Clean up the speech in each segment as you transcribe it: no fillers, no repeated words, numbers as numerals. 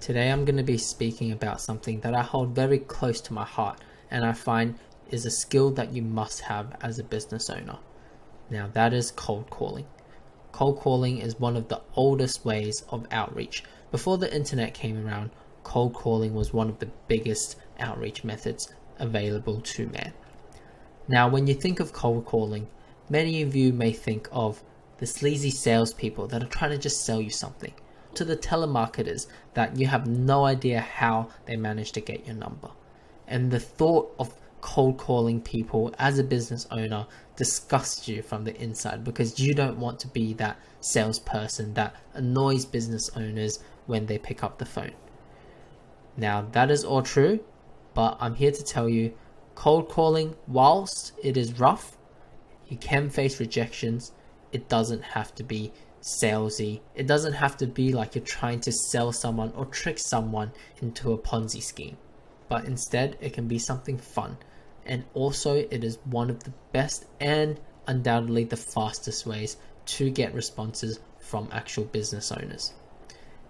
Today I'm going to be speaking about something that I hold very close to my heart and I find is a skill that you must have as a business owner. Now that is cold calling. Cold calling is one of the oldest ways of outreach. Before the internet came around, cold calling was one of the biggest outreach methods available to man. Now when you think of cold calling, many of you may think of the sleazy salespeople that are trying to just sell you something, to the telemarketers that you have no idea how they managed to get your number. And the thought of cold calling people as a business owner disgusts you from the inside because you don't want to be that salesperson that annoys business owners when they pick up the phone. Now that is all true, but I'm here to tell you cold calling, whilst it is rough, you can face rejections. It doesn't have to be salesy. It doesn't have to be like you're trying to sell someone or trick someone into a Ponzi scheme, but instead it can be something fun. And also it is one of the best and undoubtedly the fastest ways to get responses from actual business owners.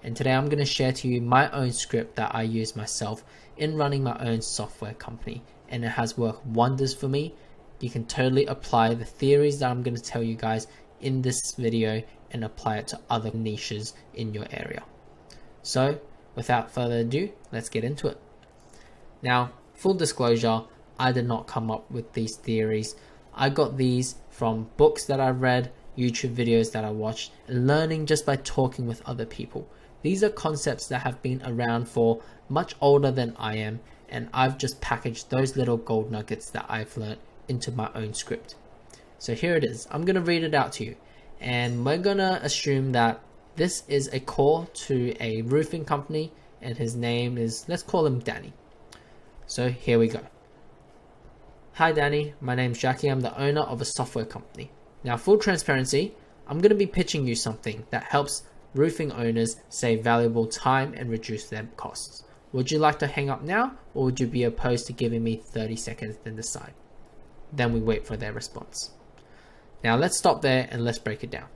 And today I'm going to share to you my own script that I use myself in running my own software company, and it has worked wonders for me. You can totally apply the theories that I'm going to tell you guys in this video and apply it to other niches in your area. So without further ado, let's get into it. Now, full disclosure, I did not come up with these theories. I got these from books that I read, YouTube videos that I watched, and learning just by talking with other people. These are concepts that have been around for much older than I am, and I've just packaged those little gold nuggets that I've learned into my own script. So here it is. I'm going to read it out to you, and we're going to assume that this is a call to a roofing company, and his name is, let's call him Danny. So here we go. Hi Danny, my name's Jackie. I'm the owner of a software company. Now, full transparency, I'm going to be pitching you something that helps roofing owners save valuable time and reduce their costs. Would you like to hang up now, or would you be opposed to giving me 30 seconds then decide? Then we wait for their response. Now let's stop there and let's break it down.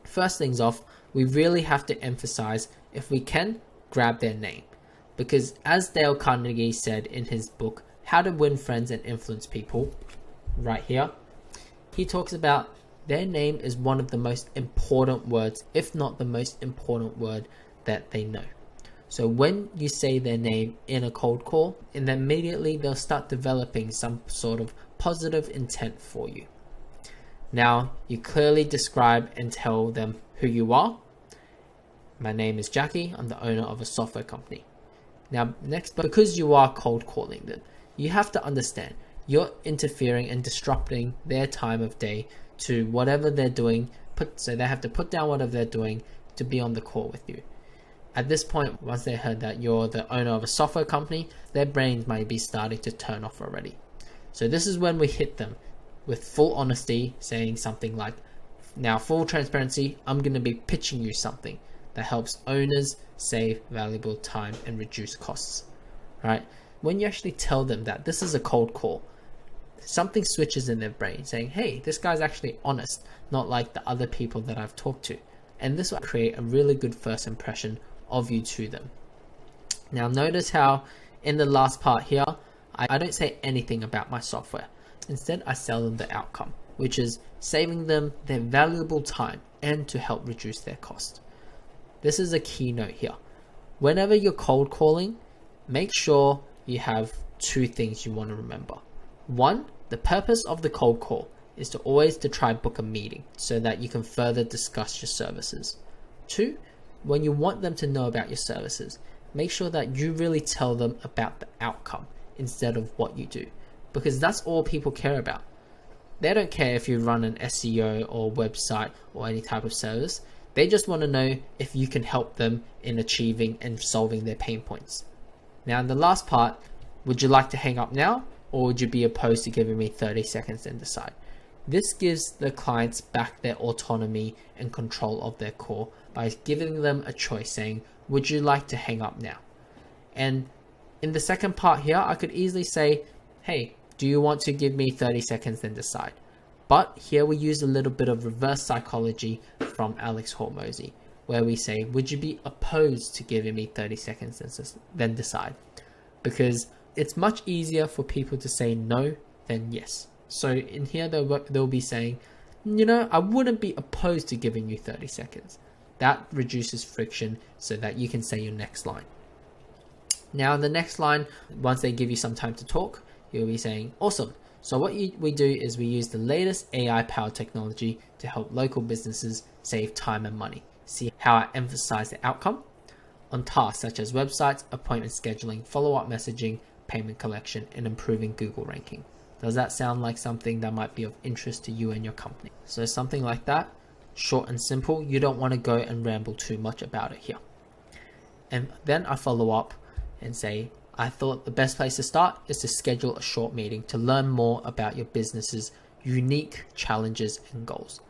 First things off, we really have to emphasize, if we can, grab their name. Because as Dale Carnegie said in his book, How to Win Friends and Influence People, right here, he talks about their name is one of the most important words, if not the most important word that they know. So when you say their name in a cold call, and then immediately they'll start developing some sort of positive intent for you. Now, you clearly describe and tell them who you are. My name is Jackie. I'm the owner of a software company. Now, next, because you are cold calling them, you have to understand you're interfering and disrupting their time of day to whatever they're doing. So they have to put down whatever they're doing to be on the call with you. At this point, once they heard that you're the owner of a software company, their brains might be starting to turn off already. So this is when we hit them with full honesty, saying something like, now full transparency, I'm going to be pitching you something that helps owners save valuable time and reduce costs, right? When you actually tell them that this is a cold call, something switches in their brain saying, hey, this guy's actually honest, not like the other people that I've talked to. And this will create a really good first impression of you to them. Now notice how in the last part here, I don't say anything about my software. Instead, I sell them the outcome, which is saving them their valuable time and to help reduce their cost. This is a key note here. Whenever you're cold calling, make sure you have two things you want to remember. One, the purpose of the cold call is to always try book a meeting so that you can further discuss your services. Two, when you want them to know about your services, make sure that you really tell them about the outcome instead of what you do, because that's all people care about. They don't care if you run an SEO or website or any type of service. They just want to know if you can help them in achieving and solving their pain points. Now in the last part, would you like to hang up now, or would you be opposed to giving me 30 seconds and decide? This gives the clients back their autonomy and control of their call by giving them a choice, saying, would you like to hang up now? And in the second part here, I could easily say, hey, do you want to give me 30 seconds then decide? But here we use a little bit of reverse psychology from Alex Hormozy. where we say, would you be opposed to giving me 30 seconds and then decide? Because it's much easier for people to say no than yes. So in here, they'll be saying, I wouldn't be opposed to giving you 30 seconds. That reduces friction so that you can say your next line. Now, in the next line, once they give you some time to talk, you'll be saying, awesome. So what we do is we use the latest AI-powered technology to help local businesses save time and money. See how I emphasize the outcome on tasks such as websites, appointment scheduling, follow-up messaging, payment collection, and improving Google ranking. Does that sound like something that might be of interest to you and your company? So something like that, short and simple. You don't want to go and ramble too much about it here. And then I follow up and say, I thought the best place to start is to schedule a short meeting to learn more about your business's unique challenges and goals.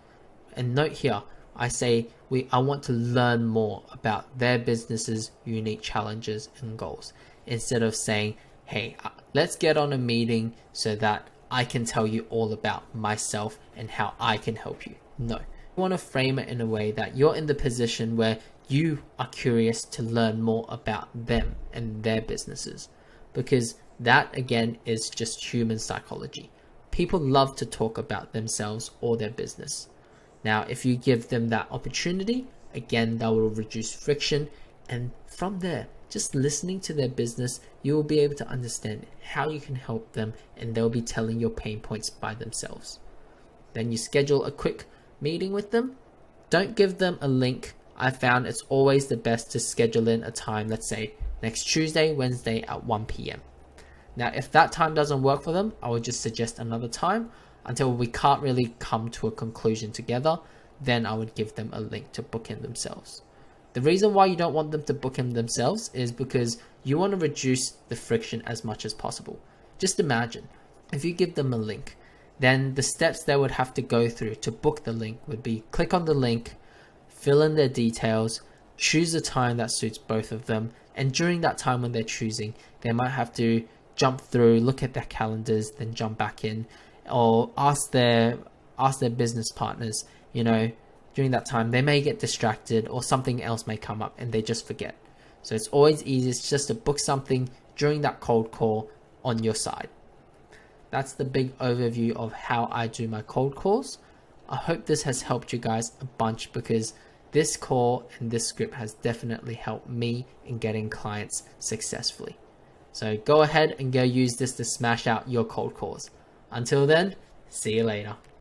And note here, I say I want to learn more about their business's unique challenges and goals, instead of saying, hey, let's get on a meeting so that I can tell you all about myself and how I can help you. No, you want to frame it in a way that you're in the position where you are curious to learn more about them and their businesses, because that again is just human psychology. People love to talk about themselves or their business. Now, if you give them that opportunity, again, that will reduce friction. And from there, just listening to their business, you will be able to understand how you can help them, and they'll be telling your pain points by themselves. Then you schedule a quick meeting with them. Don't give them a link. I found it's always the best to schedule in a time, let's say next Tuesday, Wednesday at 1 p.m. Now, if that time doesn't work for them, I would just suggest another time until we can't really come to a conclusion together. Then I would give them a link to book in themselves. The reason why you don't want them to book in themselves is because you want to reduce the friction as much as possible. Just imagine if you give them a link, then the steps they would have to go through to book the link would be click on the link, fill in their details, choose a time that suits both of them, and during that time when they're choosing, they might have to jump through, look at their calendars, then jump back in, or ask their business partners. During that time they may get distracted or something else may come up and they just forget. So it's always easiest just to book something during that cold call on your side. That's the big overview of how I do my cold calls. I hope this has helped you guys a bunch, because this call and this script has definitely helped me in getting clients successfully. So go ahead and go use this to smash out your cold calls. Until then, see you later.